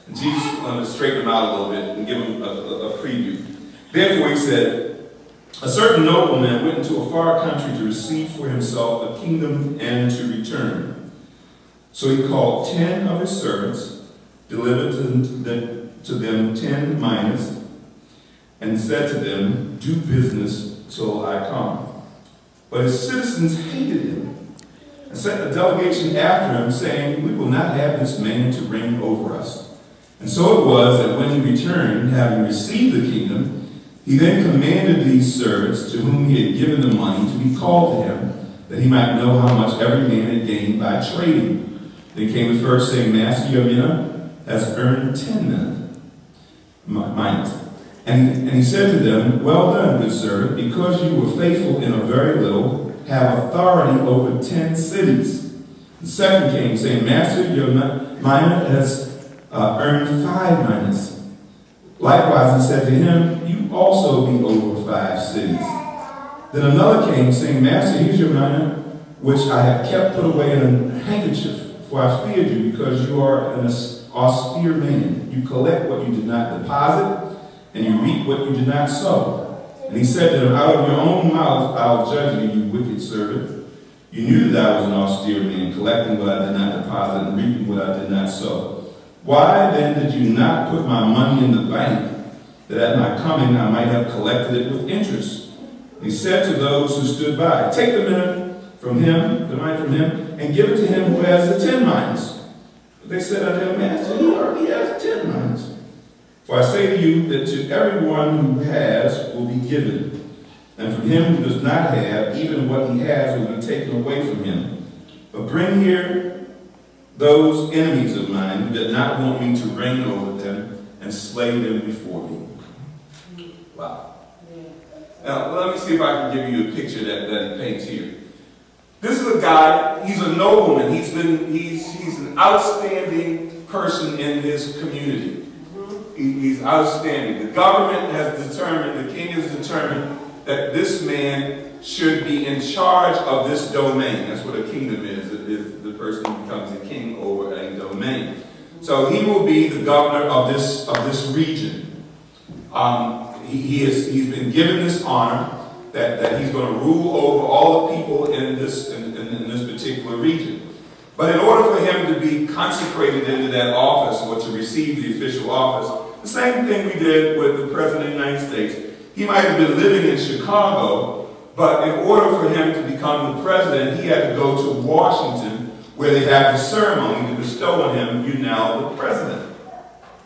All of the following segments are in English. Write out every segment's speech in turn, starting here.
And Jesus wanted to straighten him out a little bit and give him a preview. Therefore he said, a certain nobleman went into a far country to receive for himself a kingdom and to return. So he called 10 of his servants, delivered to them 10 minas, and said to them, do business till I come. But his citizens hated him and sent a delegation after him, saying, we will not have this man to reign over us. And so it was that when he returned, having received the kingdom, he then commanded these servants to whom he had given the money to be called to him, that he might know how much every man had gained by trading. Then came the first, saying, Master, your mina has earned 10 minas. And he said to them, well done, good servant, because you were faithful in a very little, have authority over 10 cities. The second came, saying, Master, your mina has earned 5 minas. Likewise, he said to him, you also be over 5 cities. Then another came, saying, Master, here's your mina, which I have kept put away in a handkerchief, for I feared you, because you are an austere man. You collect what you did not deposit, and you reap what you did not sow. And he said to them, out of your own mouth I'll judge you, you wicked servant. You knew that I was an austere man, collecting what I did not deposit and reaping what I did not sow. Why then did you not put my money in the bank, that at my coming I might have collected it with interest? He said to those who stood by, take the money from him, and give it to him who has the 10 minas. But they said unto him, Master, he already has 10 minas. For I say to you that to everyone who has will be given, and from him who does not have, even what he has will be taken away from him. But bring here those enemies of mine who did not want me to reign over them, and slay them before me. Wow. Now, let me see if I can give you a picture that he paints here. This is a guy, he's a nobleman. He's an outstanding person in his community. He's outstanding. The government has determined, the king has determined that this man should be in charge of this domain. That's what a kingdom is. It is the person who becomes a king over a domain. So he will be the governor of this region. He's been given this honor that he's going to rule over all the people in this particular region. But in order for him to be consecrated into that office or to receive the official office, the same thing we did with the President of the United States. He might have been living in Chicago, but in order for him to become the president, he had to go to Washington, where they have the ceremony to bestow on him, you now the president.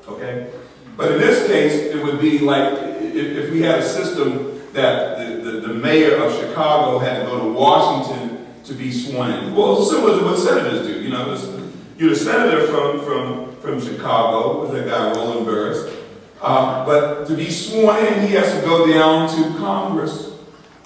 Okay? But in this case, it would be like if we had a system that the mayor of Chicago had to go to Washington to be sworn in. Well, similar to what senators do. You know, you're a senator from Chicago, was that guy Roland Burris. But to be sworn in, he has to go down to Congress.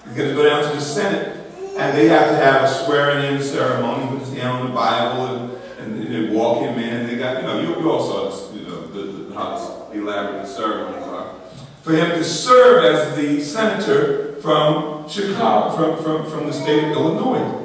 He's got to go down to the Senate, and they have to have a swearing-in ceremony, put his hand on the Bible, and they walk him in. They got, you all saw this, how elaborate the ceremonies are. For him to serve as the senator from Chicago, from the state of Illinois.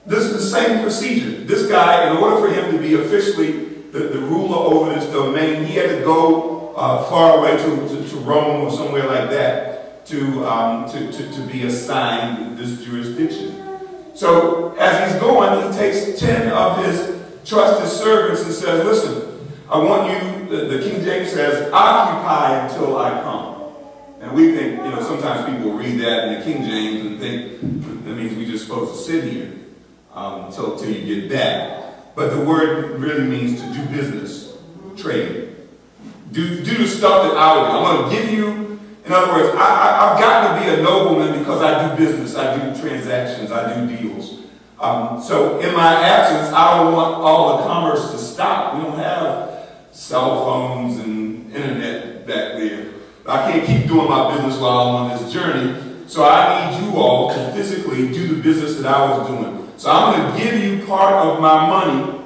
This is the same procedure. This guy, in order for him to be officially the ruler over this domain, he had to go far away to Rome or somewhere like that to be assigned this jurisdiction. So as he's going, he takes 10 of his trusted servants and says, listen, I want you, the King James says, occupy until I come. And we think, sometimes people read that in the King James and think that means we're just supposed to sit here till you get back. But the word really means to do business, trade. Do the stuff that I would do. I'm going to give you, in other words, I've gotten to be a nobleman because I do business, I do transactions, I do deals. So in my absence, I don't want all the commerce to stop. We don't have cell phones and internet back there. I can't keep doing my business while I'm on this journey. So I need you all to physically do the business that I was doing. So I'm going to give you part of my money,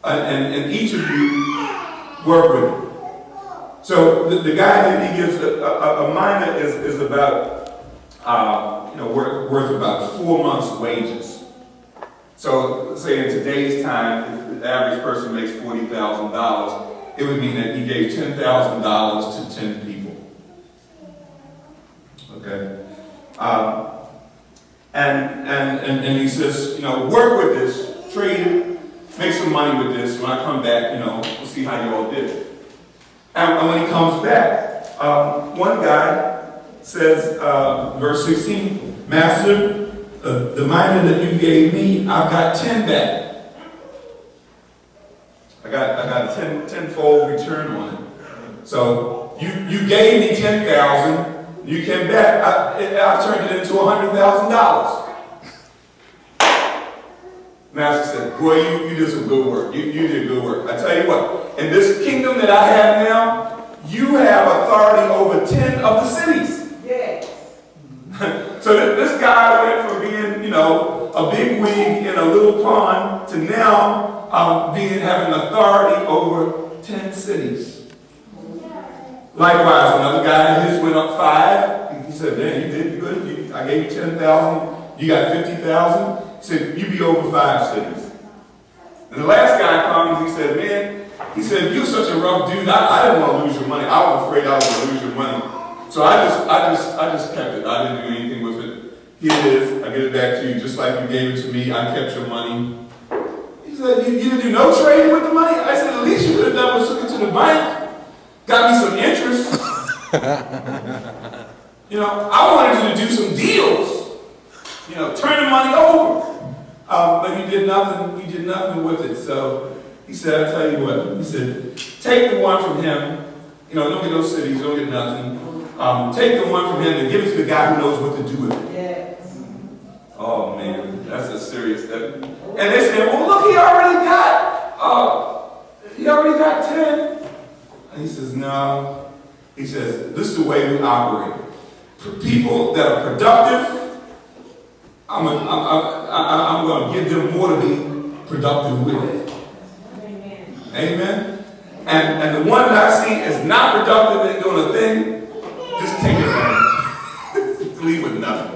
and each of you work with it. So the guy that he gives a mina is about worth about 4 months' wages. So say in today's time, if the average person makes $40,000, it would mean that he gave $10,000 to 10 people. Okay? And he says, work with this, trade it, make some money with this. When I come back, we'll see how you all did. And when he comes back, one guy says, verse 16, Master, the mina that you gave me, I've got 10 back. I got a tenfold return on it. So you gave me 10,000. You came back. I turned it into $100,000. Master said, "Boy, you did some good work. You did good work. I tell you what. In this kingdom that I have now, you have authority over 10 of the cities." Yes. So this guy went from being, a big wig in a little pond to now having authority over 10 cities. Likewise, another guy, his went up 5. He said, "Man, you did good. I gave you 10,000. You got 50,000. He said, "You be over 5 cities." And the last guy comes. He said, "Man, you're such a rough dude. I didn't want to lose your money. I was afraid I was going to lose your money. So I just kept it. I didn't do anything with it. Here it is. I get it back to you just like you gave it to me. I kept your money." He said, you didn't do no trading with the money? I said, "The least you could have done was took it to the bank. Got me some interest." I wanted you to do some deals. Turn the money over. But you did nothing. You did nothing with it. So he said, "I'll tell you what." He said, "Take the one from him. Don't get no cities. Don't get nothing. Take the one from him and give it to the guy who knows what to do with it." Yes. Oh man, that's a serious step. And they said, "Well, look, he already got 10. And he says, "No." He says, "This is the way we operate. For people that are productive, I'm going to give them more to be productive with." Amen. Amen. And the one that I see is not productive, ain't doing a thing, just take it from him. Leave with nothing.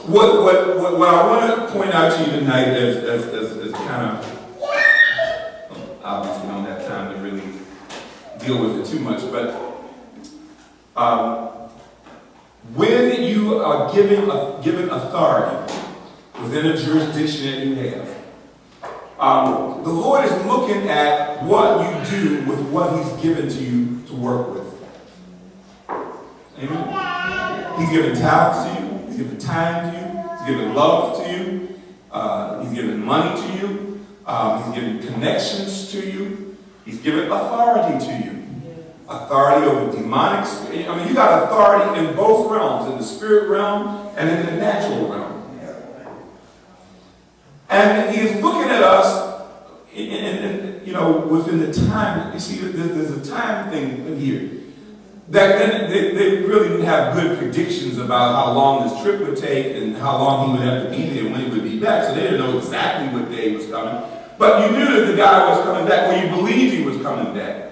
What I want to point out to you tonight as kind of, obviously we don't have time to really deal with it too much, but when you are given authority within a jurisdiction that you have, the Lord is looking at what you do with what He's given to you to work with. Amen. He's given talents to you. He's given time to you. He's given love to you. He's given money to you. He's given connections to you. He's given authority to you. Authority over demonic spirit. You got authority in both realms, in the spirit realm and in the natural realm. And He is looking at us within the time. You see, there's a time thing here. Back then, they really didn't have good predictions about how long this trip would take and how long he would have to be there and when he would be back. So they didn't know exactly what day he was coming. But you knew that the guy was coming back, or you believed he was coming back,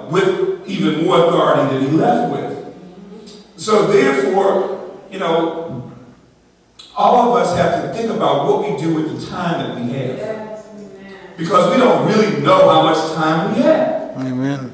with even more authority than he left with. So therefore, all of us have to think about what we do with the time that we have. Because we don't really know how much time we have. Amen.